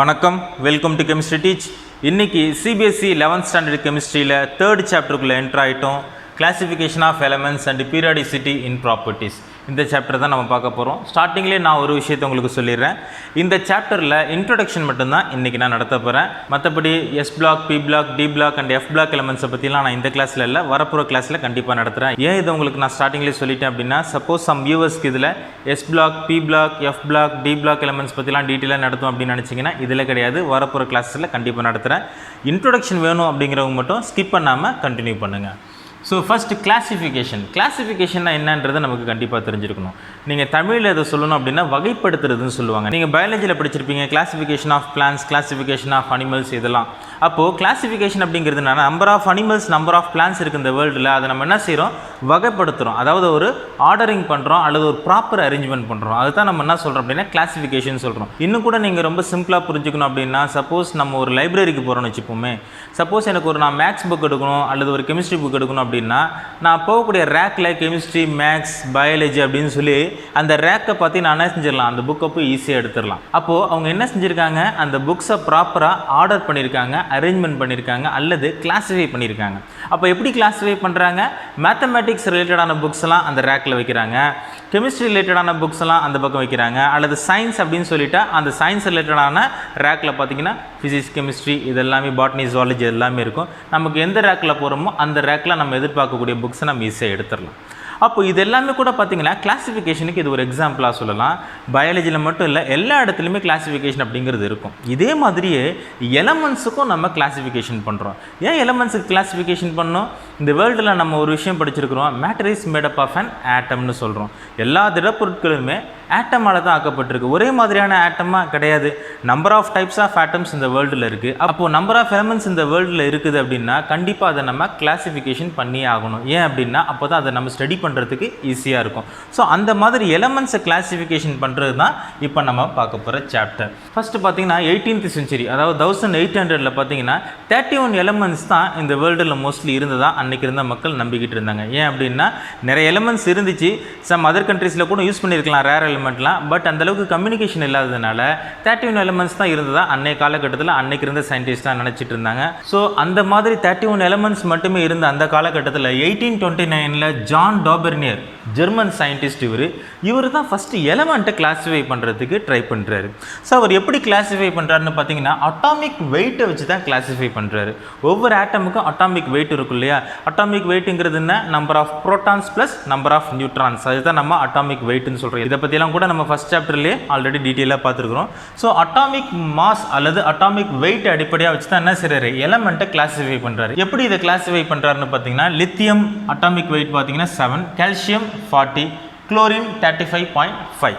வணக்கம், welcome to chemistry teach. இன்னைக்கு CBSE 11th standard கெமிஸ்ட்ரியில் 3rd சாப்டருக்குள்ளே என்ட்ரு ஆகிட்டோம். Classification of elements and periodicity in properties. இந்த சாப்டர் தான் நம்ம பார்க்க போகிறோம். ஸ்டார்டிங்லேயே நான் ஒரு விஷயத்தை உங்களுக்கு சொல்லிடுறேன். இந்த சாப்டரில் இன்ட்ரொடக்ஷன் மட்டும்தான் இன்றைக்கி நான் நடத்த போகிறேன். மற்றபடி S block, P block, D block and F block எலமெண்ட்ஸை பற்றிலாம் நான் இந்த கிளாஸில் இல்லை, வரப்போகிற கிளாஸில் கண்டிப்பாக நடத்துகிறேன். ஏன் இதை உங்களுக்கு நான் ஸ்டார்டிங்லேயே சொல்லிட்டேன் அப்படின்னா, சப்போஸ் சம் வியூவர்ஸ்க்கு இதில் S block, P block, F block, D block elements பற்றிலாம் டீட்டெயிலாக நடத்தும் அப்படின்னு நினச்சிங்கன்னா இதில் கிடையாது, வரப்போகிற கிளாஸில் கண்டிப்பாக நடத்துகிறேன். இன்ட்ரொடக்ஷன் வேணும் அப்படிங்கிறவங்க மட்டும் ஸ்கிப் பண்ணாமல் கண்டினியூ பண்ணுங்கள். ஸோ ஃபஸ்ட்டு கிளாசிஃபிகேஷன்னா என்னன்றது நமக்கு கண்டிப்பாக தெரிஞ்சிருக்கணும். நீங்கள் தமிழில் எதை சொல்லணும் அப்படின்னா வகைப்படுத்துறதுன்னு சொல்லுவாங்க. நீங்கள் பயாலஜியில் படிச்சிருப்பீங்க, classification of plants, classification of animals, இதெல்லாம். அப்போது கிளாசிஃபிகேஷன் அப்படிங்கிறது என்னன்னா, number of animals, number of plants இருக்குது இந்த வேர்ல்டில். அதை நம்ம என்ன செய்கிறோம், வகைப்படுத்துகிறோம். அதாவது ஒரு ஆர்டரிங் பண்ணுறோம் அல்லது ஒரு ப்ராப்பர் அரேஞ்ச்மெண்ட் பண்ணுறோம். அதுதான் நம்ம என்ன சொல்கிறோம் அப்படின்னா கிளாசிஃபிகேஷன் சொல்கிறோம். இன்னும் கூட நீங்கள் ரொம்ப சிம்பிளாக புரிஞ்சுக்கணும் அப்படின்னா, சப்போஸ் நம்ம ஒரு லைப்ரரிக்கு போகிறோம்னு வச்சுப்போமே. சப்போஸ் எனக்கு நான் மேக்ஸ் புக் எடுக்கணும் அல்லது ஒரு கெமிஸ்ட்ரி புக் எடுக்கணும் அப்படின்னா, நான் போகக்கூடிய ரேக்கில் கெமிஸ்ட்ரி, மேக்ஸ், பயாலஜி அப்படின்னு சொல்லி அந்த ரேக்கை பார்த்து நான் என்ன செஞ்சிடலாம், அந்த புக்கை போய் ஈஸியாக எடுத்துடலாம். அப்போது அவங்க என்ன செஞ்சுருக்காங்க, அந்த புக்ஸை ப்ராப்பராக ஆர்டர் பண்ணியிருக்காங்க, அரேஞ்ச்மெண்ட் பண்ணியிருக்காங்க அல்லது கிளாஸிஃபை பண்ணியிருக்காங்க. அப்போ எப்படி கிளாஸிஃபை பண்ணுறாங்க, மேத்தமேட்டிக்ஸ் ரிலேட்டடான புக்ஸ் எல்லாம் அந்த ரேக்கில் வைக்கிறாங்க, கெமிஸ்ட்ரி ரிலேட்டடான புக்ஸ் எல்லாம் அந்த பக்கம் வைக்கிறாங்க, அல்லது சயின்ஸ் அப்படின்னு சொல்லிட்டா அந்த சயின்ஸ் ரிலேட்டடான ரேக்கில் பார்த்தீங்கன்னா ஃபிசிக்ஸ், கெமிஸ்ட்ரி, இது எல்லாமே, பாட்னி, ஜுவாலஜி எல்லாமே இருக்கும். நமக்கு எந்த ரேக்கில் போகிறோமோ அந்த ரேக்கில் நம்ம எதிர்பார்க்கக்கூடிய புக்ஸை நம்ம ஈஸியாக எடுத்துடலாம். அப்போ இது எல்லாமே கூட பார்த்தீங்கன்னா கிளாசிஃபிகேஷனுக்கு இது ஒரு எக்ஸாம்பிளாக சொல்லலாம். பயாலஜியில் மட்டும் இல்லை, எல்லா இடத்துலையுமே கிளாசிஃபிகேஷன் அப்படிங்கிறது இருக்கும். இதே மாதிரியே எலமெண்ட்ஸுக்கும் நம்ம கிளாசிஃபிகேஷன் பண்ணுறோம். ஏன் எலமெண்ட்ஸுக்கு கிளாசிஃபிகேஷன் பண்ணோம்? இந்த வேர்ல்டில் நம்ம ஒரு விஷயம் படிச்சிருக்கிறோம், matter is made up of an ஆட்டம்னு சொல்கிறோம். எல்லா திடப்பொருட்களுமே ஆட்டமால் தான் ஆக்கப்பட்டிருக்கு. ஒரே மாதிரியான ஆட்டமாக கிடையாது. Number of types of atoms இந்த வேர்ல்டில் இருக்குது. அப்போது நம்பர் ஆஃப் எலமெண்ட்ஸ் இந்த வேர்ல்டில் இருக்குது அப்படின்னா கண்டிப்பாக அதை நம்ம கிளாசிஃபிகேஷன் பண்ணியே ஆகணும். ஏன் அப்படின்னா அப்போ தான் அதை நம்ம ஸ்டடி பண்ணுறதுக்கு ஈஸியாக இருக்கும். ஸோ அந்த மாதிரி எலமெண்ட்ஸை கிளாசிஃபிகேஷன் பண்ணுறது தான் இப்போ நம்ம பார்க்க போகிற சாப்டர். ஃபஸ்ட்டு பார்த்தீங்கன்னா 18th செஞ்சுரி, அதாவது 1800 பார்த்தீங்கன்னா 31 எலமெண்ட்ஸ் தான் இந்த வேர்ல்டில் மோஸ்ட்லி இருந்ததா அன்றைக்கி இருந்த மக்கள் நம்பிக்கிட்டு இருந்தாங்க. ஏன் அப்படின்னா நிறைய எலமெண்ட்ஸ் இருந்துச்சு, சம் அதர் கண்ட்ரீஸில் கூட யூஸ் பண்ணியிருக்கலாம் ரேர் எலிமெண்ட்லாம், பட் அந்தளவுக்கு கம்யூனிகேஷன் இல்லாததுனால 31 எலமெண்ட்ஸ் தான் இருந்ததா அன்றைய காலகட்டத்தில் அன்றைக்கி இருந்த சயின்டிஸ்ட் தான் நினச்சிட்டு இருந்தாங்க. ஸோ அந்த மாதிரி 31 எலமெண்ட்ஸ் மட்டுமே இருந்த அந்த காலகட்டத்தில் 1829 ஜான் டாபர்னியர், ஜெர்மன் சயின்டிஸ்ட், இவர் தான் ஃபஸ்ட்டு எலமெண்ட்டை கிளாஸிஃபை பண்ணுறதுக்கு ட்ரை பண்ணுறாரு. ஸோ அவர் எப்படி கிளாஸிஃபை பண்ணுறாருன்னு பார்த்தீங்கன்னா அட்டாமிக் வெயிட்டை வச்சு தான் கிளாஸிஃபை பண்ணுறாரு. ஒவ்வொரு ஆட்டமுக்கும் அட்டாமிக் வெயிட் இருக்கும் இல்லையா, அட்டாமிக் வெயிட்டுங்கிறது என்ன, number of protons plus number of neutrons, அதுதான் நம்ம அட்டாமிக் வெயிட்னு சொல்கிறோம். இதை பற்றிலாம் கூட நம்ம ஃபஸ்ட் சாப்டர்லேயே ஆல்ரெடி டீட்டெயிலாக பார்த்துருக்குறோம். ஸோ அட்டாமிக் மாஸ் அல்லது அட்டாமிக் வெயிட் அடிப்படையாக வச்சு தான் என்ன செய்கிறாரு, எலமெண்ட்டை கிளாஸிஃபை பண்ணுறாரு. எப்படி இதை கிளாஸிஃபை பண்ணுறாருன்னு பார்த்தீங்கன்னா, லித்தியம் அட்டாமிக் வெயிட் பார்த்தீங்கன்னா 7, கால்சியம் 40, குளோரின் 35.5.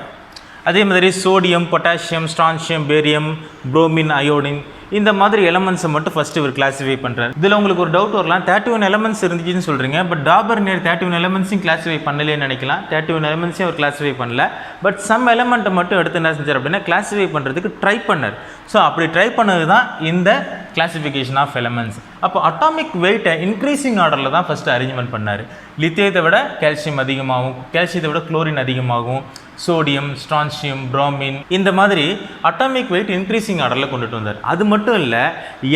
அதே மாதிரி sodium, potassium, strontium, barium, bromine, iodine, இந்த மாதிரி எலமெண்ட்ஸை மட்டும் ஃபஸ்ட்டு இவர் கிளாஸிஃபை பண்ணுறாரு. இதில் உங்களுக்கு ஒரு டவுட் வரலாம், 31 எலமெண்ட்ஸ் இருந்துச்சுன்னு சொல்கிறீங்க, பட் டாபர்னியர் 31 எலமெண்ட்ஸையும் கிளாஸிஃபை பண்ணலேன்னு நினைக்கலாம். 31 எலமெண்ட்ஸையும் அவர் கிளாஸிஃபை பண்ணல, பட் சம் எலமெண்ட்டை மட்டும் எடுத்து என்ன செஞ்சார் அப்படின்னா கிளாஸிஃபை பண்ணுறதுக்கு ட்ரை பண்ணார். ஸோ அப்படி ட்ரை பண்ணது தான் இந்த கிளாஸிஃபிகேஷன் ஆஃப் எலமெண்ட்ஸ். அப்போ அட்டாமிக் வெயிட்டை இன்க்ரீசிங் ஆர்டரில் தான் ஃபஸ்ட்டு அரேஞ்ச்மெண்ட் பண்ணார். லித்தியத்தை விட கால்சியம் அதிகமாகும், கால்சியத்தை விட குளோரின் அதிகமாகும், சோடியம், ஸ்ட்ரான்சியம், புரோமின், இந்த மாதிரி அட்டாமிக் வெயிட் இன்க்ரீசிங் ஆர்டரில் கொண்டுட்டு வந்தார். அது மட்டும் இல்லை,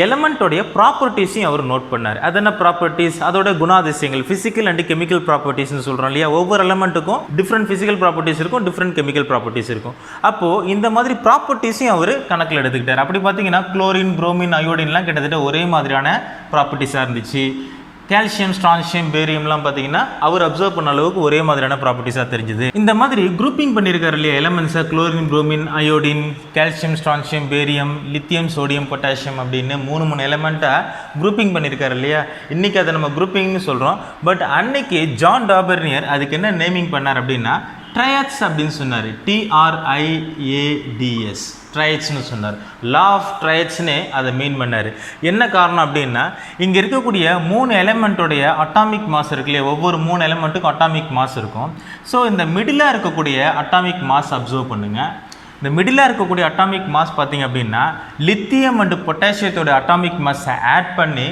எலமெண்ட்டோடைய ப்ராப்பர்ட்டிஸையும் அவர் நோட் பண்ணார். அது என்ன ப்ராப்பர்ட்டிஸ், அதோட குணாதிசயங்கள், ஃபிசிக்கல் அண்ட் கெமிக்கல் ப்ராப்பர்ட்டிஸ்னு சொல்கிறோம் இல்லையா. ஒவ்வொரு எலமெண்ட்டுக்கும் டிஃப்ரெண்ட் ஃபிசிக்கல் ப்ராப்பர்ட்டிஸ் இருக்கும், டிஃப்ரெண்ட் கெமிக்கல் ப்ராப்பர்ட்டிஸ் இருக்கும். அப்போது இந்த மாதிரி ப்ராப்பர்ட்டிஸையும் அவர் கணக்கில் எடுத்துக்கிட்டார். அப்படி பார்த்தீங்கன்னா குளோரின், புரோமின், அயோடின்லாம் கிட்டத்தட்ட ஒரே மாதிரியான ப்ராப்பர்ட்டிஸாக இருந்துச்சு. கால்சியம், ஸ்ட்ரான்சியம், பேரியம்லாம் பார்த்தீங்கன்னா அவர் அப்சர்வ் பண்ண அளவுக்கு ஒரே மாதிரியான ப்ராப்பர்ட்டிஸாக தெரிஞ்சுது. இந்த மாதிரி குரூப்பிங் பண்ணியிருக்காரு இல்லையா எலமெண்ட்ஸை, chlorine, bromine, iodine, calcium, strontium, barium, lithium, sodium, potassium அப்படின்னு 3 எலமெண்ட்டாக குரூப்பிங் பண்ணியிருக்காரு இல்லையா. இன்றைக்கி அதை நம்ம குரூப்பிங்னு சொல்கிறோம், பட் அன்னைக்கு ஜான் டாபர்னியர் அதுக்கு என்ன நேமிங் பண்ணார் அப்படின்னா ட்ரையாட்ஸ் அப்படின்னு சொன்னார். TRIADS, ட்ரையாட்ஸ்னு சொன்னார். லா ஆஃப் ட்ரையாட்ஸ்னே அதை மீன் பண்ணார். என்ன காரணம் அப்படின்னா, இங்கே இருக்கக்கூடிய 3 எலமெண்ட்டோடைய அட்டாமிக் மாஸ் இருக்கு இல்லையா, ஒவ்வொரு 3 எலமெண்ட்டுக்கும் அட்டாமிக் மாஸ் இருக்கும். ஸோ இந்த மிடிலாக இருக்கக்கூடிய அட்டாமிக் மாஸ் அப்சர்வ் பண்ணுங்கள். இந்த மிடிலாக இருக்கக்கூடிய அட்டாமிக் மாஸ் பார்த்தீங்க அப்படின்னா லித்தியம் அண்ட் பொட்டாசியத்தோட அட்டாமிக் மாஸை ஆட் பண்ணி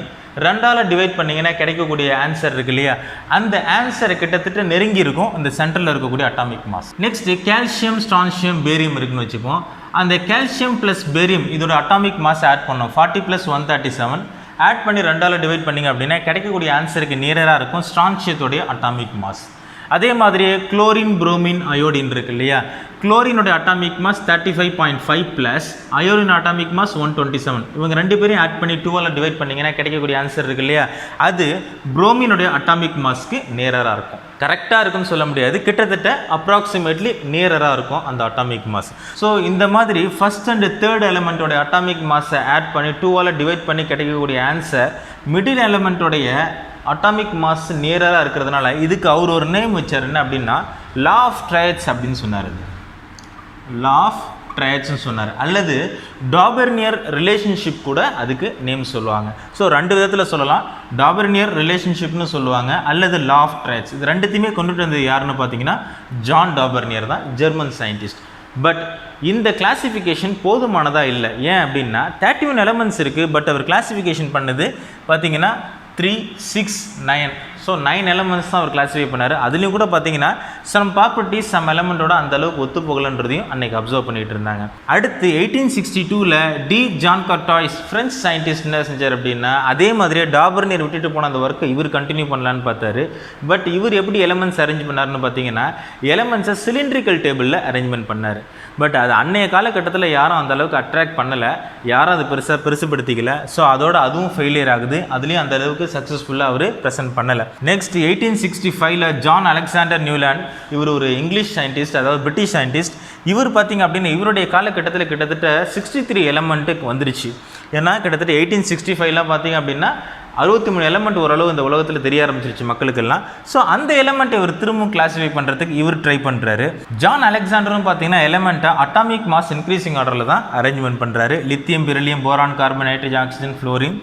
ரெண்டால் டிவைட் பண்ணிங்கன்னா கிடைக்கக்கூடிய ஆன்சர் இருக்கு இல்லையா, அந்த ஆன்சரை கிட்டத்தட்ட நெருங்கி இருக்கும் இந்த சென்டரில் இருக்கக்கூடிய atomic mass. Next calcium, strontium, barium இருக்குன்னு வச்சுப்போம். அந்த கால்சியம் ப்ளஸ் பேரியம் இதோட அட்டாமிக் மாஸ் ஆட் பண்ணோம் 40 + 137 ஆட் பண்ணி ரெண்டால் டிவைட் பண்ணிங்க அப்படின்னா கிடைக்கக்கூடிய ஆன்சருக்கு நியராக இருக்கும் ஸ்ட்ரான்சியத்தோடைய அட்டாமிக் மாஸ். அதே மாதிரியே குளோரின், புரோமின், அயோடின் இருக்கு இல்லையா, குளோரினுடைய atomic mass 35.5 plus iodine atomic mass 127. இவங்க ரெண்டு பேரையும் ஆட் பண்ணி 2ஆல் டிவைட் பண்ணிங்கன்னா கிடைக்கக்கூடிய ஆன்சர் இருக்கு இல்லையா, அது புரோமினுடைய அட்டாமிக் மாஸ்க்கு நேராக இருக்கும். கரெக்டாக இருக்குன்னு சொல்ல முடியாது, கிட்டத்தட்ட அப்ராக்சிமேட்லி நேராக இருக்கும் அந்த அட்டாமிக் மாஸ். ஸோ இந்த மாதிரி ஃபர்ஸ்ட் அண்ட் தேர்ட் எலிமெண்ட்டோடைய அட்டாமிக் மாஸை ஆட் பண்ணி 2ஆல் டிவைட் பண்ணி கிடைக்கக்கூடிய ஆன்சர் மிடில் எலிமெண்ட்டோடைய அட்டாமிக் மாஸ் நேராக இருக்கிறதுனால இதுக்கு அவர் ஒரு நேம் வச்சார். என்ன அப்படின்னா லா ஆஃப் ட்ரையட்ஸ் அப்படின்னு சொன்னார். லா ஆஃப் ட்ரையட்ஸ்னு சொன்னார். அல்லது டாபர்னியர் ரிலேஷன்ஷிப் கூட அதுக்கு நேம் சொல்லுவாங்க. ஸோ ரெண்டு விதத்தில் சொல்லலாம், டாபர்னியர் ரிலேஷன்ஷிப்னு சொல்லுவாங்க அல்லது லா ஆஃப் ட்ரையட்ஸ். இது ரெண்டுத்தையுமே கொண்டுட்டு வந்தது யாருன்னு பார்த்தீங்கன்னா ஜான் டாபர்னியர் தான், ஜெர்மன் சயின்டிஸ்ட். பட் இந்த கிளாசிஃபிகேஷன் போதுமானதாக இல்லை. ஏன் அப்படின்னா 31 எலமெண்ட்ஸ் இருக்குது, பட் அவர் கிளாசிஃபிகேஷன் பண்ணது பார்த்தீங்கன்னா 3, 6, 9. ஸோ 9 எலமெண்ட்ஸ் தான் அவர் கிளாஸிஃபை பண்ணார். அதுலேயும் கூட பார்த்தீங்கன்னா சம் ப்ராப்பர்ட்டிஸ் சம் எலமெண்ட்டோட அந்த அளவுக்கு ஒத்து போகலன்றதையும் அன்றைக்கி அப்சர்வ் பண்ணிகிட்டு இருந்தாங்க. அடுத்து 1862 டி ஜான் கார்டாய்ஸ் ஃப்ரெஞ்ச் சயின்டிஸ்ட் என்ன செஞ்சார் அப்படின்னா அதே மாதிரியே டாபர்னியர் விட்டுட்டு போன அந்த ஒர்க்கை இவர் கண்டினியூ பண்ணலான்னு பார்த்தாரு. பட் இவர் எப்படி எலமெண்ட்ஸ் அரேஞ்ச் பண்ணார்னு பார்த்தீங்கன்னா எலமெண்ட்ஸை சிலிண்ட்ரிக்கல் டேபிளில் அரேஞ்ச்மெண்ட் பண்ணார். பட் அது அன்னைய காலகட்டத்தில் யாரும் அந்த அளவுக்கு அட்ராக்ட் பண்ணலை, யாரும் அது பெருசுப்படுத்திக்கல. ஸோ அதோட அதுவும் ஃபெயிலியர் ஆகுது, அதுலேயும் அந்த அளவுக்கு சக்ஸஸ்ஃபுல்லாக அவர் ப்ரெசென்ட் பண்ணலை. நெக்ஸ்ட் 1865 ஜான் அலெக்சாண்டர் நியூலாண்ட், இவர் ஒரு இங்கிலீஷ் சயின்டிஸ்ட், அதாவது பிரிட்டிஷ் சயின்டிஸ்ட். இவர் பார்த்தீங்க அப்படின்னா இவருடைய காலகட்டத்தில் கிட்டத்தட்ட 63 எலமெண்ட்டுக்கு வந்துருச்சு. ஏன்னா கிட்டத்தட்ட 1865 பார்த்தீங்க அப்படின்னா 63 எலமெண்ட் ஓரளவு இந்த உலகத்தில் தெரிய ஆரம்பிச்சிருச்சு மக்களுக்கெல்லாம். ஸோ அந்த எலமெண்ட்டை இவர் திரும்பவும் கிளாஸிஃபை பண்ணுறதுக்கு இவர் ட்ரை பண்ணுறாரு. ஜான் அலெக்சாண்டரும் பார்த்தீங்கன்னா எலமெண்ட்டை அட்டாமிக் மாஸ் இன்க்ரீசிங் ஆர்டரில் தான் அரேஞ்ச்மெண்ட் பண்ணுறாரு. Lithium, beryllium, boron, carbon, nitrogen, oxygen, fluorine.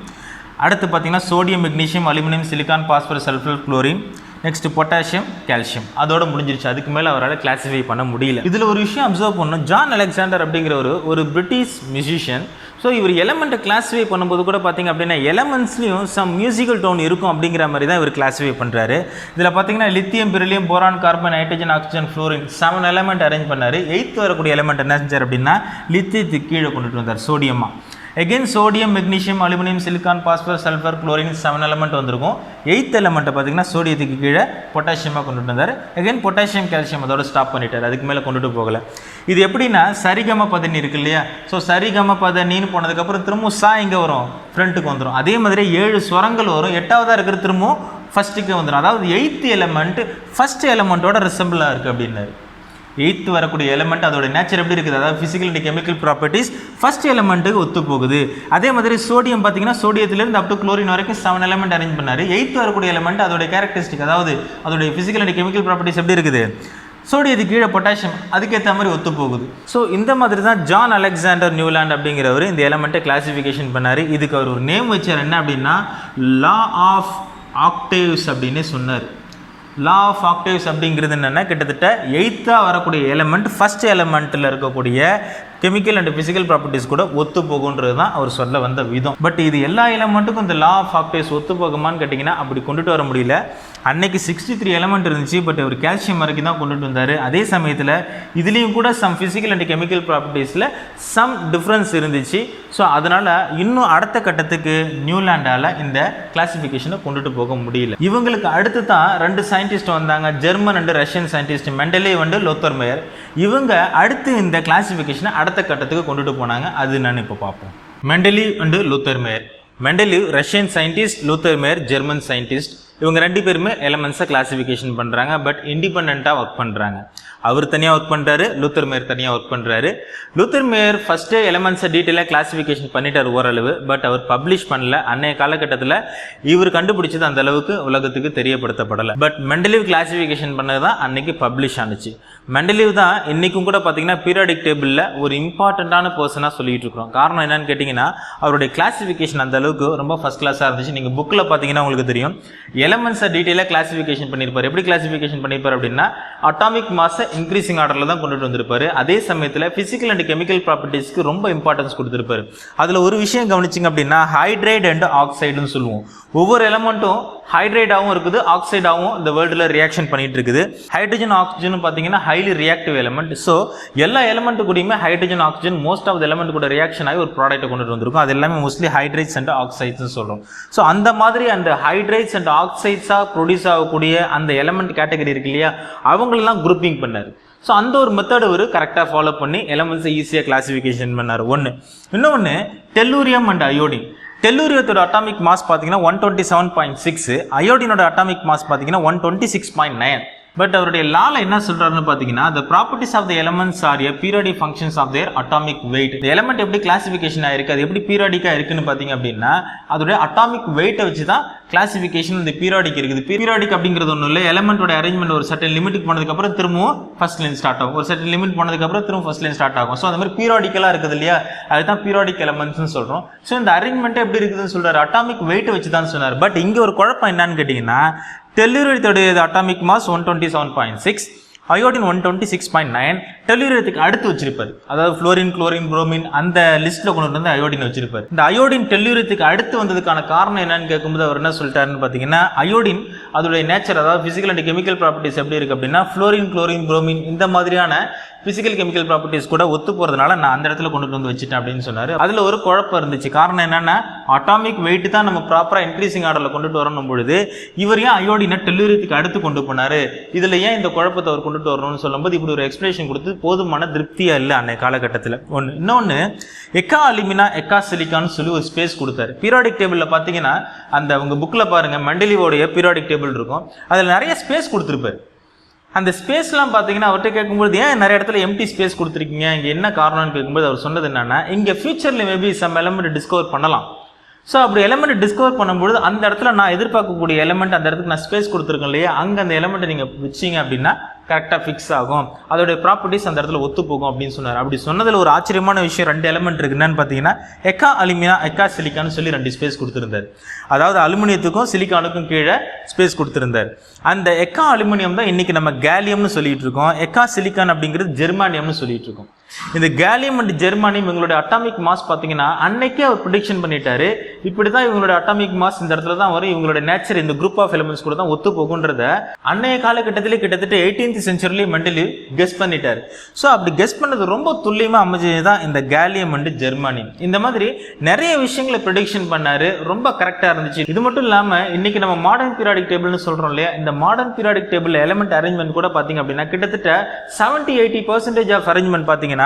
அடுத்து பார்த்தீங்கன்னா sodium, magnesium, aluminium, silicon, phosphorus, sulphur, chlorine. Next potassium, calcium. அதோட முடிஞ்சிருச்சு. அதுக்கு மேலே அவரால் கிளாஸிஃபை பண்ண முடியல. இதில் ஒரு விஷயம் அப்சர்வ் பண்ணணும், ஜான் அலெக்சாண்டர் அப்படிங்கிற ஒரு பிரிட்டிஷ் மியூசிஷியன். ஸோ இவர் எலமெண்ட்டை கிளாஸிஃபை பண்ணும்போது கூட பார்த்தீங்க அப்படின்னா எலமெண்ட்ஸ்லையும் சம் மியூசிக்கல் டோன் இருக்கும் அப்படிங்கிற மாதிரி தான் இவர் கிளாஸிஃபை பண்ணுறாரு. இதில் பார்த்தீங்கன்னா lithium, beryllium, boron, carbon, nitrogen, oxygen, fluorine 7 element arrange பண்ணார். 8th வரக்கூடிய எலமெண்ட் என்ன செஞ்சார் அப்படின்னா லித்தியத்துக்கு கீழே கொண்டுட்டு வந்தார், சோடியமாக. again sodium, magnesium, aluminium, silicon, phosphorus, sulphur, chlorine 7 element வந்திருக்கும். 8th எலமெண்ட்டை பார்த்தீங்கன்னா சோடியத்துக்கு கீழே பொட்டாசியமாக கொண்டுட்டு வந்தார். again பொட்டாசியம், கால்சியம் அதோட ஸ்டாப் பண்ணிட்டார், அதுக்கு மேலே கொண்டுட்டு போகலை. இது எப்படின்னா சரிகம பதனி இருக்கு இல்லையா, ஸோ சரிகம பதனின்னு போனதுக்கப்புறம் திரும்பவும் சா இங்கே வரும், ஃப்ரண்ட்டுக்கு வந்துடும். அதே மாதிரி 7 ஸ்வரங்கள் வரும், 8ஆவதாக இருக்கிற திரும்பவும் ஃபஸ்ட்டுக்கு வந்துடும். அதாவது 8th எலமெண்ட் ஃபஸ்ட் எலமெண்ட்டோட ரிசம்பிளாக இருக்குது அப்படின்னாரு. 8th வரக்கூடிய எலமெண்ட் அதோட நேச்சர் எப்படி இருக்குது, அதாவது physical and chemical properties first எலமெண்ட்டுக்கு ஒத்து போகுது. அதே மாதிரி சோடியம் பார்த்தீங்கன்னா சோடியத்திலேருந்து அப் டு குளோரின் வரைக்கும் 7 எலமெண்ட் அரேஞ்ச் பண்ணார். 8th வரக்கூடிய எலமெண்ட் அதோட கேரக்டரிஸ்டிக், அதாவது அதோடைய ஃபிசிக்கல் அண்ட் கெமிக்கல் ப்ராப்பர்ட்டிஸ் எப்படி இருக்குது, சோடியத்துக்கு கீழே பொட்டாசியம் அதுக்கேற்ற மாதிரி ஒத்து போகுது. ஸோ இந்த மாதிரி தான் ஜான் அலெக்சாண்டர் நியூலாண்ட் அப்படிங்கிறவர் இந்த எலமெண்ட்டை கிளாசிஃபிகேஷன் பண்ணார். இதுக்கு அவர் ஒரு நேம் வச்சார், என்ன அப்படின்னா லா ஆஃப் ஆக்டேவ்ஸ் அப்படின்னு சொன்னார். லா ஆஃப் ஆக்டேவ்ஸ் அப்படிங்கிறது என்னென்னா கிட்டத்தட்ட 8th வரக்கூடிய எலமெண்ட் ஃபஸ்ட் எலமெண்ட்டில் இருக்கக்கூடிய கெமிக்கல் அண்ட் ஃபிசிக்கல் ப்ராப்பர்ட்டிஸ் கூட ஒத்து போகுன்றது தான் அவர் சொல்ல வந்த விதம். பட் இது எல்லா எலமெண்ட்டுக்கும் இந்த லா ஆஃப் ஆக்டேவ்ஸ் ஒத்து போகுமான்னு கேட்டிங்கன்னா அப்படி கொண்டுட்டு வர முடியல. அன்னைக்கு 63 எலமெண்ட் இருந்துச்சு, பட் அவர் கால்சியம் வரைக்கும் தான் கொண்டுட்டு வந்தார். அதே சமயத்தில் இதுலேயும் கூட சம் ஃபிசிக்கல் அண்ட் கெமிக்கல் ப்ராப்பர்ட்டிஸில் சம் டிஃப்ரென்ஸ் இருந்துச்சு. ஸோ அதனால் இன்னும் அடுத்த கட்டத்துக்கு நியூலாண்டால் இந்த கிளாசிஃபிகேஷனை கொண்டுட்டு போக முடியல. இவங்களுக்கு அடுத்து தான் 2 சயின்டிஸ்ட் வந்தாங்க, German and Russian scientist Mendeleev and Lothar Meyer. இவங்க அடுத்து இந்த கிளாசிஃபிகேஷனை அடுத்த கட்டத்துக்கு கொண்டுட்டு போனாங்க. அது என்னன்னு இப்போ பார்ப்போம். Mendeleev and Lothar Meyer. Mendeleev Russian scientist, Lothar Meyer German scientist. இவங்க 2 பேருமே எலமெண்ட்ஸை கிளாசிஃபிகேஷன் பண்ணுறாங்க, பட் இண்டிபெண்ட்டாக ஒர்க் பண்ணுறாங்க. அவர் தனியாக ஒர்க் பண்ணுறாரு, லூத்தர் மேயர் தனியாக ஒர்க் பண்ணுறாரு. லூத்தர் மேயர் ஃபஸ்ட்டு எலமெண்ட்ஸை டீட்டெயிலாக கிளாசிஃபிகேஷன் பண்ணிட்டார் ஓரளவு, பட் அவர் பப்ளிஷ் பண்ணல. அன்னைய காலகட்டத்தில் இவர் கண்டுபிடிச்சது அந்த அளவுக்கு உலகத்துக்கு தெரியப்படுத்தப்படலை. பட் மெண்டலேவ் கிளாசிஃபிகேஷன் பண்ணது தான் அன்னைக்கு பப்ளிஷ் ஆனிச்சு. மெண்டலேவ் தான் இன்றைக்கும் கூட பார்த்தீங்கன்னா பீரியாடிக் டேபிளில் ஒரு இம்பார்ட்டண்ட்டான பர்சனாக சொல்லிட்டு இருக்கிறோம். காரணம் என்னன்னு கேட்டிங்கன்னா அவருடைய கிளாசிஃபிகேஷன் அந்த அளவுக்கு ரொம்ப ஃபஸ்ட் கிளாஸாக இருந்துச்சு. நீங்கள் புக்கில் பார்த்தீங்கன்னா உங்களுக்கு தெரியும், எலமெண்ட்ஸை டீட்டெயிலாக கிளாசிஃபிகேஷன் பண்ணியிருப்பார். எப்படி கிளாசிஃபிகேஷன் பண்ணியிருப்பார் அப்படின்னா அட்டாமிக் மாஸை இன்க்ரீசிங் ஆர்டரில் தான் கொண்டுட்டு வந்திருப்பாரு. அதே சமயத்தில் ஃபிசிக்கல் அண்ட் கெமிக்கல் ப்ராப்பர்ட்டிஸ்க்கு ரொம்ப இம்பார்ட்டன்ஸ் கொடுத்துருப்பாரு. அதில் ஒரு விஷயம் கவனிச்சிங்க அப்படின்னா ஹைட்ரைட் அண்ட் ஆக்சைடுன்னு சொல்லுவோம். ஒவ்வொரு எலமெண்ட்டும் ஹைட்ரைடாகவும் இருக்குது, ஆக்சைடாகவும் இந்த வேர்ல்டில் ரியாக்ஷன் பண்ணிட்டு இருக்குது. ஹைட்ரஜன் ஆக்சிஜன் பார்த்தீங்கன்னா ஹைலி ரியாக்டிவ் எலமெண்ட். ஸோ எல்லா எலமெண்ட் கூடயுமே hydrogen oxygen most of the element கூட ரியாக்ஷன் ஆகி ஒரு ப்ராடக்ட்டை கொண்டுட்டு வந்திருக்கும். அது எல்லாமே மோஸ்ட்லி ஹைட்ரைட்ஸ் அண்ட் ஆக்சைட்ஸ்னு சொல்கிறோம். ஸோ அந்த மாதிரி அந்த ஹைட்ரைட்ஸ் அண்ட் ஆக்சைட்ஸாக ப்ரொடியூஸ் ஆகக்கூடிய அந்த எலமெண்ட் கேட்டகரி இருக்கு இல்லையா, அவங்களெல்லாம் குரூப்பிங் பண்ணார். ஸோ அந்த ஒரு மெத்தட் ஒரு கரெக்டாக ஃபாலோ பண்ணி எலமெண்ட்ஸை ஈஸியாக கிளாசிஃபிகேஷன் பண்ணார். ஒன்று. இன்னொன்று டெல்லூரியம் அண்ட் அயோடின். டெல்லூரியத்தோட அட்டாமிக் மாஸ் பார்த்தீங்கன்னா 127.6, அயோடினோட அட்டாமிக் மாஸ் பார்த்தீங்கன்னா 126.9. பட் அவருடைய லால என்ன சொல்றாருன்னு பார்த்தீங்கன்னா the properties of the elements are a periodic functions of their atomic weight. இந்த எலமெண்ட் எப்படி கிளாசிஃபிகேஷன் ஆயிருக்கு, அது எப்படி பீரியாடிக்கா இருக்குன்னு பார்த்தீங்க அப்படின்னா அதோட அட்டாமிக் வெயிட்டை வச்சு தான் கிளாசிஃபிகேஷன் இந்த பீரியாடிக் இருக்குது. பீரியாடிக் அப்படிங்கிறது ஒன்றும் இல்லை, எலமெண்டோட அரேஞ்ச்மெண்ட் ஒரு சர்டன் லிமிட்டுக்கு போனதுக்கப்புறம் திரும்பவும் ஃபர்ஸ்ட் லைன் ஸ்டார்ட் ஆகும், ஒரு சர்டன் லிமிட் போனதுக்கப்புறம் திரும்ப ஃபர்ஸ்ட் லைன் ஸ்டார்ட் ஆகும். ஸோ அந்த மாதிரி பீரியாடிக்கலாக இருக்குது இல்லையா, அதுதான் பீரியாடிக் எலமெண்ட்ஸ்னு சொல்கிறோம். ஸோ இந்த அரேஞ்ச்மெண்ட் எப்படி இருக்குதுன்னு சொல்றாரு, அட்டாமிக் வெயிட்டை வச்சு தான் சொன்னார். பட் இங்கே ஒரு குழப்பம் என்னன்னு கேட்டிங்கன்னா டெல்லூரியத்தோட அட்டாமிக் மாஸ் 127.6, அயோடின் 126.9, டெல்லூரியத்துக்கு அடுத்து வச்சிருப்பாரு. அதாவது ஃப்ளோரின், குளோரின், புரோமின் அந்த லிஸ்ட்ல கொண்டு வந்து அயோடின் வச்சிருப்பாரு. இந்த அயோடின் டெல்லூரியத்துக்கு அடுத்து வந்ததுக்கான காரணம் என்னன்னு கேட்கும்போது அவர் என்ன சொல்லிட்டாருன்னு பார்த்தீங்கன்னா அயோடின் அதோடைய நேச்சர், அதாவது பிசிக்கல் அண்ட் கெமிக்கல் ப்ராப்பர்ட்டிஸ் எப்படி இருக்கு அப்படின்னா ஃப்ளோரின், குளோரின், புரோமின் இந்த மாதிரியான பிசிக்கல் கெமிக்கல் ப்ராப்பர்ட்டிஸ் கூட ஒத்து போறதுனால நான் அந்த இடத்துல கொண்டு வந்து வச்சுட்டேன் அப்படின்னு சொன்னாரு. அதுல ஒரு குழப்பம் இருந்துச்சு. காரணம் என்னன்னா அட்டாமிக் வெயிட் தான் நம்ம ப்ராப்பரா இன்க்ரீசிங் ஆர்டர்ல கொண்டுட்டு வரணும் பொழுது இவர் ஏன் அயோடினை டெல்லூரியத்துக்கு அடுத்து கொண்டு போனாரு, இதுல ஏன் இந்த குழப்பத்தை அவர் கொண்டுட்டு வரணும்னு சொல்லும்போது இப்படி ஒரு எக்ஸ்பிளேஷன் கொடுத்து போதுமான திருப்தியா இல்லை அன்னைய காலகட்டத்தில். ஒன்று. இன்னொன்று எக்கா அலுமினா எக்கா சிலிக்கான்னு சொல்லி ஒரு ஸ்பேஸ் கொடுத்தாரு. பீரியாடிக் டேபிள்ல பாத்தீங்கன்னா அந்த உங்க புக்ல பாருங்க மெண்டலியோடைய பீரியாடிக் டேபிள் இருக்கும், அதுல நிறைய ஸ்பேஸ் கொடுத்துருப்பாரு. அந்த ஸ்பேஸ்லாம் பார்த்தீங்கன்னா அவர்கிட்ட கேட்கும்போது ஏன் நிறைய இடத்துல எம்டி ஸ்பேஸ் கொடுத்துருக்கீங்க, இங்கே என்ன காரணம்னு கேட்கும்போது அவர் சொன்னது என்னன்னா இங்கே ஃபியூச்சரில் மேபி சம் எலமெண்ட் டிஸ்கவர் பண்ணலாம். ஸோ அப்படி எலமெண்ட் டிஸ்கவர் பண்ணும்போது அந்த இடத்துல நான் எதிர்பார்க்கக்கூடிய எலமெண்ட் அந்த இடத்துக்கு நான் ஸ்பேஸ் கொடுத்துருக்கேன் இல்லையா, அங்கே அந்த எலமெண்ட்டை நீங்கள் வச்சிங்க அப்படின்னா கரெக்டாக ஃபிக்ஸ் ஆகும், அதோடைய ப்ராப்பர்ட்டிஸ் அந்த இடத்துல ஒத்து போகும் அப்படின்னு சொன்னார். அப்படி சொன்னதில் ஒரு ஆச்சரியமான விஷயம், 2 எலமெண்ட் இருக்கு. என்னன்னு பார்த்தீங்கன்னா எக்கா அலுமினா எக்கா சிலிக்கான்னு சொல்லி 2 ஸ்பேஸ் கொடுத்துருந்தார். அதாவது அலுமினியத்துக்கும் சிலிக்கானுக்கும் கீழே ஸ்பேஸ் கொடுத்துருந்தார். அந்த எக்கா அலுமினியம் தான் இன்னைக்கு நம்ம கேலியம்னு சொல்லிட்டு இருக்கோம், எக்கா சிலிக்கான் அப்படிங்கிறது ஜெர்மானியம்னு சொல்லிட்டு இருக்கோம். இந்த கேலியம் அண்ட் ஜெர்மானியம் இவங்களுடைய அட்டாமிக் மாஸ் பார்த்தீங்கன்னா அன்னைக்கே அவர் ப்ரிடிக்ஷன் பண்ணிட்டாரு, இப்படிதான் இவங்களோட அட்டாமிக் மாஸ் இந்த இடத்துல தான் வரும், இவங்களோட நேச்சர் இந்த குரூப் ஆஃப் எலிமெண்ட்ஸ் கூட தான் ஒத்து போகுன்றத அன்னைய காலகட்டத்திலே கிட்டத்தட்ட 18th century மெண்டலி கெஸ் பண்ணிட்டாரு. ஸோ அப்படி கெஸ் பண்ணது ரொம்ப துல்லியமாக அமைஞ்சது தான் இந்த கேலியம் அண்ட் ஜெர்மானியம். இந்த மாதிரி நிறைய விஷயங்களை ப்ரிடிக்ஷன் பண்ணாரு, ரொம்ப கரெக்டாக இருந்துச்சு. இது மட்டும் இல்லாமல் இன்னைக்கு நம்ம மாடர்ன் பீரியாடிக் டேபிள்னு சொல்றோம் இல்லையா, இந்த modern periodic table element arrangement கூட பார்த்தீங்க அப்படின்னா கிட்டத்தட்ட 70-80% ஆஃப் அரேஞ்ச்மெண்ட் பார்த்தீங்கன்னா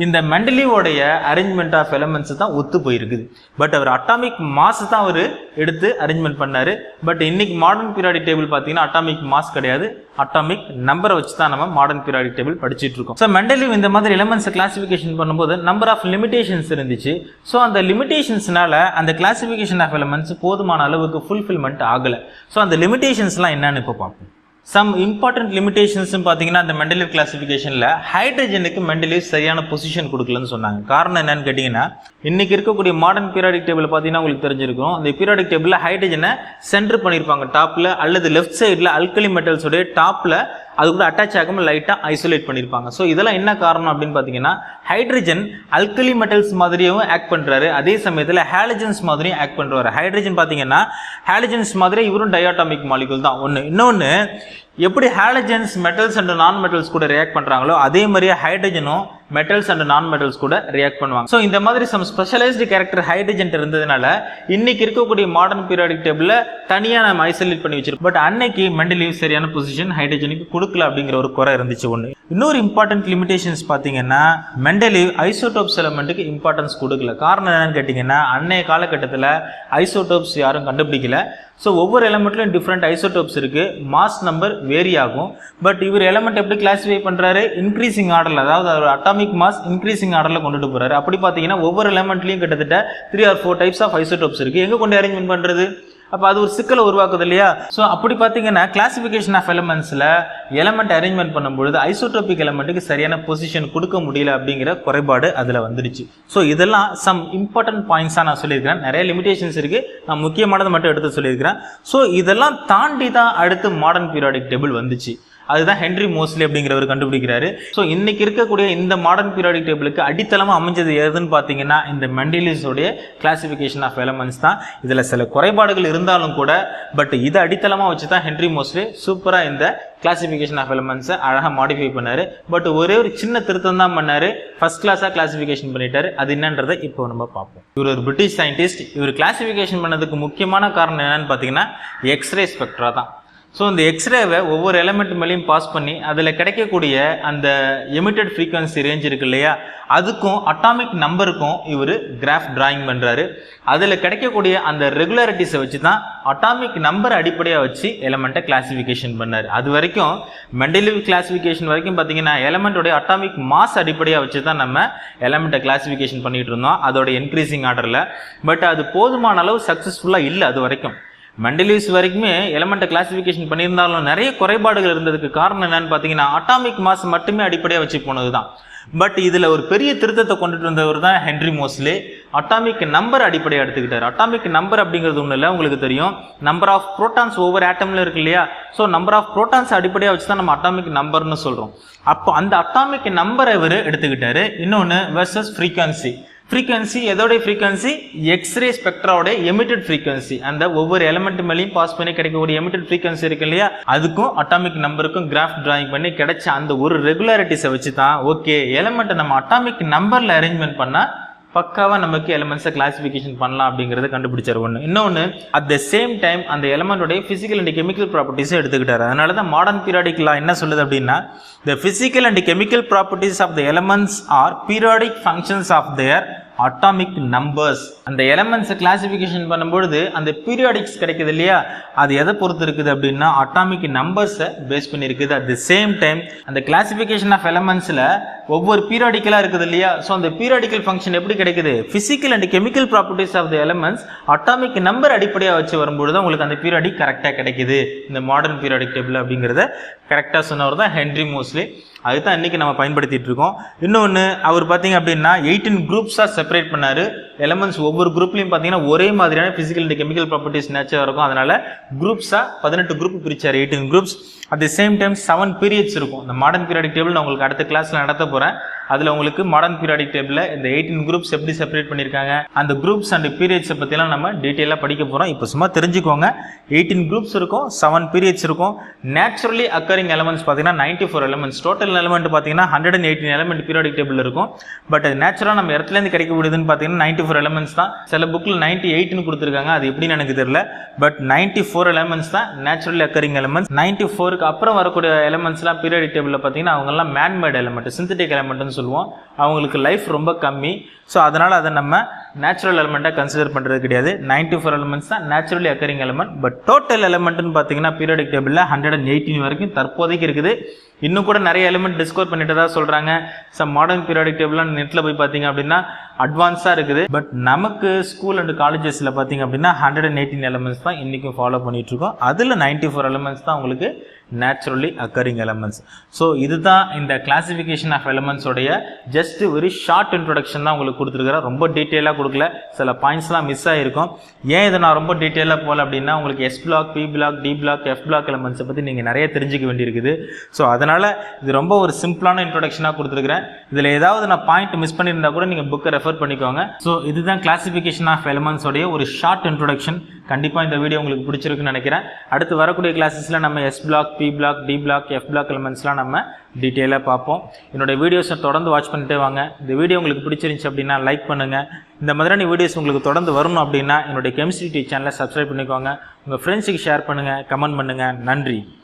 இந்த மெண்டலியோடைய அரேஞ்ச்மெண்ட் ஆஃப் எலிமெண்ட்ஸ் தான் ஒத்து போயிருக்குது. பட் அவர் அட்டாமிக் மாஸ் தான் அவர் எடுத்து அரேஞ்ச்மெண்ட் பண்ணாரு. பட் இன்னைக்கு மாடர்ன் பீரியாடிக் டேபிள் பார்த்தீங்கன்னா அட்டாமிக் மாஸ் கிடையாது, அட்டாமிக் நம்பரை வச்சு தான் நம்ம மாடர்ன் பீரியாடிக் டேபிள் படிச்சுட்டு இருக்கோம். ஸோ மெண்டலிவ் இந்த மாதிரி எலிமெண்ட்ஸை கிளாசிஃபிகேஷன் பண்ணும்போது நம்பர் ஆஃப் லிமிடேஷன்ஸ் இருந்துச்சு. ஸோ அந்த லிமிடேஷன்ஸ்னால அந்த கிளாசிஃபிகேஷன் ஆஃப் எலிமெண்ட்ஸ் போதுமான அளவுக்கு ஃபுல்ஃபில்மெண்ட் ஆகலை. ஸோ அந்த லிமிடேஷன்ஸ்லாம் என்னன்னு இப்போ பார்ப்போம். சம் இம்பார்ட்டன்ட் லிமிடேஷன்ஸ் பார்த்தீங்கன்னா அந்த மெண்டலிவ் கிளாசிஃபிகேஷனில் ஹைட்ரஜனுக்கு மெண்டலிவ் சரியான பொசிஷன் கொடுக்கலன்னு சொன்னாங்க. காரணம் என்னன்னு கேட்டிங்கன்னா இன்னைக்கு இருக்கக்கூடிய மாடர்ன் பீரியாடிக் டேபிள் பார்த்தீங்கன்னா உங்களுக்கு தெரிஞ்சிருக்கும், அந்த பீரியாடிக் டேபிளில் ஹைட்ரஜனை சென்டர் பண்ணியிருப்பாங்க டாப்பில், அல்லது லெஃப்ட் சைடில் அல்கலி மெட்டல்ஸோடைய டாப்பில் அது கூட அட்டாச் ஆகாமல் லைட்டாக ஐசோலேட் பண்ணியிருப்பாங்க. ஸோ இதெல்லாம் என்ன காரணம் அப்படின்னு பார்த்தீங்கன்னா ஹைட்ரஜன் அல்கலி மெட்டல்ஸ் மாதிரியும் ஆக்ட் பண்ணுறாரு, அதே சமயத்தில் ஹாலஜன்ஸ் மாதிரியும் ஆக்ட் பண்ணுறாரு. ஹைட்ரஜன் பார்த்தீங்கன்னா ஹாலஜன்ஸ் மாதிரி இவரும் டயாட்டாமிக் மாலிகுல் தான் ஒன்று. இன்னொன்று எப்படி ஹாலஜன்ஸ் மெட்டல்ஸ் அண்ட் நான் மெட்டல்ஸ் கூட ரியாக்ட் பண்ணுறாங்களோ அதே மாதிரியே ஹைட்ரஜனும் மெட்டல்ஸ் அண்ட் நான் மெட்டல்ஸ் கூட ரியாக்ட் பண்ணுவாங்க. ஸோ இந்த மாதிரி சம் ஸ்பெஷலைஸ்டு கேரக்டர் ஹைட்ரஜன் இருந்ததுனால இன்னைக்கு இருக்கக்கூடிய மாடர்ன் பீரியாடிக் டேபிளில் தனியாக நம்ம ஐசோலேட் பண்ணி வச்சிருக்கோம். பட் அன்னைக்கு மெண்டலிவ் சரியான பொசிஷன் ஹைட்ரஜனுக்கு கொடுக்கல அப்படிங்கிற ஒரு குறை இருந்துச்சு ஒன்று. இன்னொரு இம்பார்ட்டன்ட் லிமிடேஷன்ஸ் பார்த்தீங்கன்னா மெண்டலிவ் ஐசோடோப்ஸ் எலிமெண்ட்டுக்கு இம்பார்ட்டன்ஸ் கொடுக்கல. காரணம் என்னன்னு கேட்டிங்கன்னா அன்னைய காலகட்டத்தில் ஐசோடோப்ஸ் யாரும் கண்டுபிடிக்கல. ஸோ ஒவ்வொரு எலிமெண்ட்லையும் டிஃப்ரெண்ட் ஐசோடோப்ஸ் இருக்கு, மாஸ் நம்பர் வேரி ஆகும். பட் இவர் எலிமெண்ட் எப்படி கிளாஸிஃபை பண்றாரு, இன்க்ரீசிங் ஆர்டர்ல, அதாவது அவர் அட்டாமிக் மாஸ் இன்க்ரீசிங் ஆர்டர்ல கொண்டுட்டு போறாரு. அப்படி பார்த்தீங்கன்னா ஒவ்வொரு எலிமெண்ட்லையும் கிட்டத்தட்ட 3 or 4 டைப்ஸ் ஆஃப் ஐசோடோப்ஸ் இருக்கு. எங்க கொண்டு அரேஞ்ச்மெண்ட் பண்றது, அப்போ அது ஒரு சிக்கலை உருவாக்குது இல்லையா? ஸோ அப்படி பார்த்தீங்கன்னா கிளாசிஃபிகேஷன் ஆஃப் எலமெண்ட்ஸில் எலமெண்ட் அரேஞ்ச்மெண்ட் பண்ணும்பொழுது ஐசோட்ரோபிக் எலமெண்ட்டுக்கு சரியான பொசிஷன் கொடுக்க முடியல அப்படிங்கிற குறைபாடு அதில் வந்துடுச்சு. ஸோ இதெல்லாம் சம் இம்பார்ட்டன்ட் பாயிண்ட்ஸாக நான் சொல்லியிருக்கிறேன். நிறைய லிமிடேஷன்ஸ் இருக்குது, நான் முக்கியமானதை மட்டும் எடுத்து சொல்லியிருக்கிறேன். ஸோ இதெல்லாம் தாண்டி தான் அடுத்து மாடர்ன் பீரியாடிக் டேபிள் வந்துச்சு. அதுதான் ஹென்ரி மோஸ்லி அப்படிங்கிறவர் கண்டுபிடிக்கிறாரு. ஸோ இன்னைக்கு இருக்கக்கூடிய இந்த மாடர்ன் பீரியாடிக் டேபிளுக்கு அடித்தளமாக அமைஞ்சது எதுன்னு பார்த்தீங்கன்னா இந்த மெண்டலிஸோடைய கிளாசிஃபிகேஷன் ஆஃப் எலமெண்ட்ஸ் தான். இதில் சில குறைபாடுகள் இருந்தாலும் கூட பட் இதை அடித்தளமாக வச்சு தான் ஹென்ரி மோஸ்லி சூப்பராக இந்த கிளாசிஃபிகேஷன் ஆஃப் எலமெண்ட்ஸை அழகாக மாடிஃபை பண்ணார். பட் ஒரே ஒரு சின்ன திருத்தம் தான் பண்ணார், ஃபர்ஸ்ட் கிளாஸாக கிளாசிஃபிகேஷன் பண்ணிட்டாரு. அது என்னன்றதை இப்போ நம்ம பார்ப்போம். இவர் ஒரு பிரிட்டிஷ் சயின்டிஸ்ட். இவர் கிளாசிஃபிகேஷன் பண்ணதுக்கு முக்கியமான காரணம் என்னன்னு பார்த்தீங்கன்னா எக்ஸ்ரே ஸ்பெக்ட்ரா தான். ஸோ இந்த எக்ஸ்ரேவை ஒவ்வொரு எலமெண்ட் மேலேயும் பாஸ் பண்ணி அதில் கிடைக்கக்கூடிய அந்த எமிட்டட் ஃப்ரீக்வன்சி ரேஞ்ச் இருக்கு இல்லையா, அதுக்கும் அட்டாமிக் நம்பருக்கும் இவர் கிராஃப் டிராயிங் பண்ணுறாரு. அதில் கிடைக்கக்கூடிய அந்த ரெகுலாரிட்டிஸை வச்சு தான் அட்டாமிக் நம்பர் அடிப்படையாக வச்சு எலமெண்ட்டை கிளாசிஃபிகேஷன் பண்ணார். அது வரைக்கும் மெண்டலிவ் கிளாசிஃபிகேஷன் வரைக்கும் பார்த்தீங்கன்னா எலமெண்ட்டோடைய அட்டாமிக் மாஸ் அடிப்படையாக வச்சு தான் நம்ம எலமெண்ட்டை கிளாசிஃபிகேஷன் பண்ணிட்டு இருந்தோம் அதோட இன்க்ரீசிங் ஆர்டரில். பட் அது போதுமான அளவு சக்ஸஸ்ஃபுல்லாக இல்லை. அது வரைக்கும் மெண்டலிவ்ஸ் வரைக்குமே எலமெண்ட்டை கிளாசிஃபிகேஷன் பண்ணியிருந்தாலும் நிறைய குறைபாடுகள் இருந்ததுக்கு காரணம் என்னன்னு பார்த்தீங்கன்னா அட்டாமிக் மாஸ் மட்டுமே அடிப்படையாக வச்சு போனது தான். பட் இதில் ஒரு பெரிய திருத்தத்தை கொண்டுட்டு வந்தவர் தான் ஹென்ரி மோஸ்லி. அட்டாமிக் நம்பர் அடிப்படையாக எடுத்துக்கிட்டார். அட்டாமிக் நம்பர் அப்படிங்கிறது ஒன்றும் இல்லை, உங்களுக்கு தெரியும், நம்பர் ஆஃப் புரோட்டான்ஸ் ஒவ்வொரு ஆட்டமில் இருக்கு இல்லையா. ஸோ நம்பர் ஆஃப் புரோட்டான்ஸ் அடிப்படையாக வச்சு தான் நம்ம அட்டாமிக் நம்பர்னு சொல்கிறோம். அப்போ அந்த அட்டாமிக் நம்பரை இவர் எடுத்துக்கிட்டாரு. இன்னொன்று வெர்சஸ் ஃப்ரீக்வன்சி. ஃப்ரீக்வன்சி எதோடைய ஃப்ரீக்வன்சி? எக்ஸ்ரே ஸ்பெக்ட்ராவோட எமிட்டட் ஃப்ரீக்வன்சி. அந்த ஒவ்வொரு எலமெண்ட் மேலேயும் பாஸ் பண்ணி கிடைக்கக்கூடிய எமிட்டட் ஃப்ரீக்வன்சி இருக்கு இல்லையா, அதுக்கும் அட்டாமிக் நம்பருக்கும் கிராஃப் டிராயிங் பண்ணி கிடைச்ச அந்த ஒரு ரெகுலாரிட்டிஸை வச்சு தான் ஓகே எலமெண்ட்டை நம்ம அட்டாமிக் நம்பரில் அரேஞ்ச்மெண்ட் பண்ணால் பக்காவாக நமக்கு எலமெண்ட்ஸை கிளாசிஃபிகேஷன் பண்ணலாம் அப்படிங்கிறத கண்டுபிடிச்சார் ஒன்று. இன்னொன்று அட் த சேம் டைம் அந்த எலமெண்ட்டோடைய ஃபிசிக்கல் அண்ட் கெமிக்கல் ப்ராப்பர்ட்டிஸை எடுத்துக்கிட்டார். அதனால தான் மாடர்ன் பீரியாடிக் லா என்ன சொல்லுது அப்படின்னா the physical and chemical properties of the elements are periodic functions of their atomic numbers. அந்த எலமெண்ட்ஸை கிளாசிஃபிகேஷன் பண்ணும்பொழுது அந்த பீரியாடிக்ஸ் கிடைக்குது இல்லையா, அது எதை பொறுத்து இருக்குது அப்படின்னா அட்டாமிக் நம்பர்ஸை பேஸ் பண்ணி இருக்குது. அட் த சேம் டைம் அந்த கிளாசிஃபிகேஷன் ஆஃப் எலமெண்ட்ஸில் ஒவ்வொரு பீரியாடிக்கலாக இருக்குது இல்லையா. ஸோ அந்த பீரியாடிக்கல் ஃபங்க்ஷன் எப்படி கிடைக்குது? Physical and chemical properties of the elements atomic number அடிப்படையாக வச்சு வரும்பொழுது உங்களுக்கு அந்த பீரியாடிக் கரெக்டாக கிடைக்குது. இந்த மாடர்ன் பீரியாடிக் டேபிள் அப்படிங்கிறத கரெக்டாக சொன்னவர் தான் ஹென்ரி மோஸ்லி. அதுதான் இன்னைக்கு நம்ம பயன்படுத்திட்டு இருக்கோம். இன்னொன்று அவர் பார்த்தீங்க அப்படின்னா 18 குரூப்ஸாக செப்பரேட் பண்ணார். எலமெண்ட்ஸ் ஒவ்வொரு குரூப்லையும் பார்த்தீங்கன்னா ஒரே மாதிரியான ஃபிசிக்கல் அண்ட் கெமிக்கல் ப்ராப்பர்ட்டிஸ் நேச்சராக இருக்கும். அதனால குரூப்ஸாக 18 குரூப் பிரிச்சார், 18 groups. At the same time 7 periods இருக்கும். இந்த மாடர்ன் பீரியாடிக் டேபிள் நான் உங்களுக்கு அடுத்த கிளாஸில் நடத்த போகிறேன். அதில் உங்களுக்கு மாடர்ன் பீரியாடிக் டேபிளில் இந்த 18 குரூப்ஸ் எப்படி செப்பரேட் பண்ணியிருக்காங்க, அந்த குரூப்ஸ் அண்ட் பீரியட்ஸை பற்றிலாம் நம்ம டீட்டெயிலாக படிக்க போகிறோம். இப்போ சும்மா தெரிஞ்சுக்கோங்க, 18 குரூப்ஸ் இருக்கும், 7 பீரியட்ஸ் இருக்கும். நேச்சுரலி அக்கரிங் எலமெண்ட்ஸ் பார்த்தீங்கன்னா 94 எலமெண்ட்ஸ். டோட்டல் எலமெண்ட் பார்த்தீங்கன்னா 118 எலமெண்ட் பீரியாடிக் டேபிள் இருக்கும். பட் அது நேச்சுரலாக நம்ம இடத்துலேருந்து கிடைக்கக்கூடியதுன்னு பார்த்தீங்கன்னா 94 எலமெண்ட்ஸ் தான். சில புக்கில் 98ன்னு கொடுத்துருக்காங்க, அது எப்படின்னு எனக்கு தெரியல. பட் 94 எலமெண்ட்ஸ் தான் நேச்சுரலி அக்கரிங் எலமெண்ட்ஸ். 94க்கு அப்புறம் வரக்கூடிய எலமெண்ட்ஸ்லாம் பீரியாடிக் டேபிளில் பார்த்தீங்கன்னா அவங்கெல்லாம் மேன்மேட் எலமெண்ட், சிந்தட்டிக் எலமெண்ட்னு சொல்லுவோம். அவங்களுக்கு லைஃப் ரொம்ப கம்மி. ஸோ அதனால் அதை நம்ம நேச்சுரல் எலமெண்ட்டாக கன்சிடர் பண்ணுறது கிடையாது. 94 எலமெண்ட்ஸ் தான் naturally occurring element. But total எலமெண்ட்னு பார்த்தீங்கன்னா பீரியாடிக் டேபிளில் 118 வரைக்கும் தற்போதைக்கு இருக்குது. இன்னும் கூட நிறைய எலிமெண்ட் டிஸ்கவர் பண்ணிட்டு தான் சொல்கிறாங்க. மாடர்ன் பீரியாடிக் டேபிள்லாம் நெட்டில் போய் பார்த்தீங்க அப்படின்னா அட்வான்ஸாக இருக்குது. பட் நமக்கு ஸ்கூல் அண்ட் காலேஜஸில் பார்த்தீங்க அப்படின்னா 118 எலமெண்ட்ஸ் தான் இன்றைக்கும் ஃபாலோ பண்ணிட்டு இருக்கோம். அதில் 94 எலமெண்ட்ஸ் தான் உங்களுக்கு நேச்சுரலி அக்கரிங் எலமெண்ட்ஸ். ஸோ இதுதான் இந்த கிளாசிஃபிகேஷன் ஆஃப் எலமெண்ட்ஸோடைய ஜஸ்ட் ஒரு ஷார்ட் இன்ட்ரொடக்ஷன் தான் உங்களுக்கு கொடுத்துருக்குறேன். ரொம்ப டீட்டெயிலாக கொடுக்கல, சில பாயிண்ட்ஸ்லாம் மிஸ் ஆகிருக்கும். ஏன் இதை நான் ரொம்ப டீட்டெயிலாக போகல அப்படின்னா உங்களுக்கு S block, P block, D block, F block எலமெண்ட்ஸை பற்றி நீங்கள் நிறைய தெரிஞ்சுக்க வேண்டியிருக்குது. ஸோ அதனால் இது ரொம்ப ஒரு சிம்பிளான இன்ட்ரொடக்ஷனாக கொடுத்துருக்குறேன். இதில் ஏதாவது நான் பாயிண்ட் மிஸ் பண்ணியிருந்தா கூட நீங்கள் புக்கை ரெஃபர் பண்ணிக்கோங்க. ஸோ இதுதான் கிளாசிஃபிகேஷன் ஆஃப் எலமெண்ட்ஸோடைய ஒரு ஷார்ட் இன்ட்ரொடக்ஷன். கண்டிப்பாக இந்த வீடியோ உங்களுக்கு பிடிச்சிருக்குன்னு நினைக்கிறேன். அடுத்து வரக்கூடிய கிளாஸஸில் நம்ம S block, P block, D block, F block எலமெண்ட்ஸ்லாம் நம்ம டீட்டெயிலாக பார்ப்போம். என்னுடைய வீடியோஸை தொடர்ந்து வாட்ச் பண்ணிட்டே வாங்க. இந்த வீடியோ உங்களுக்கு பிடிச்சிருந்துச்சு அப்படின்னா லைக் பண்ணுங்கள். இந்த மாதிரியான வீடியோஸ் உங்களுக்கு தொடர்ந்து வரணும் அப்படின்னா என்னுடைய கெமிஸ்ட்ரி சேனலை சப்ஸ்கிரைப் பண்ணிக்கோங்க. உங்கள் ஃப்ரெண்ட்ஸுக்கு ஷேர் பண்ணுங்கள், கமெண்ட் பண்ணுங்கள். நன்றி.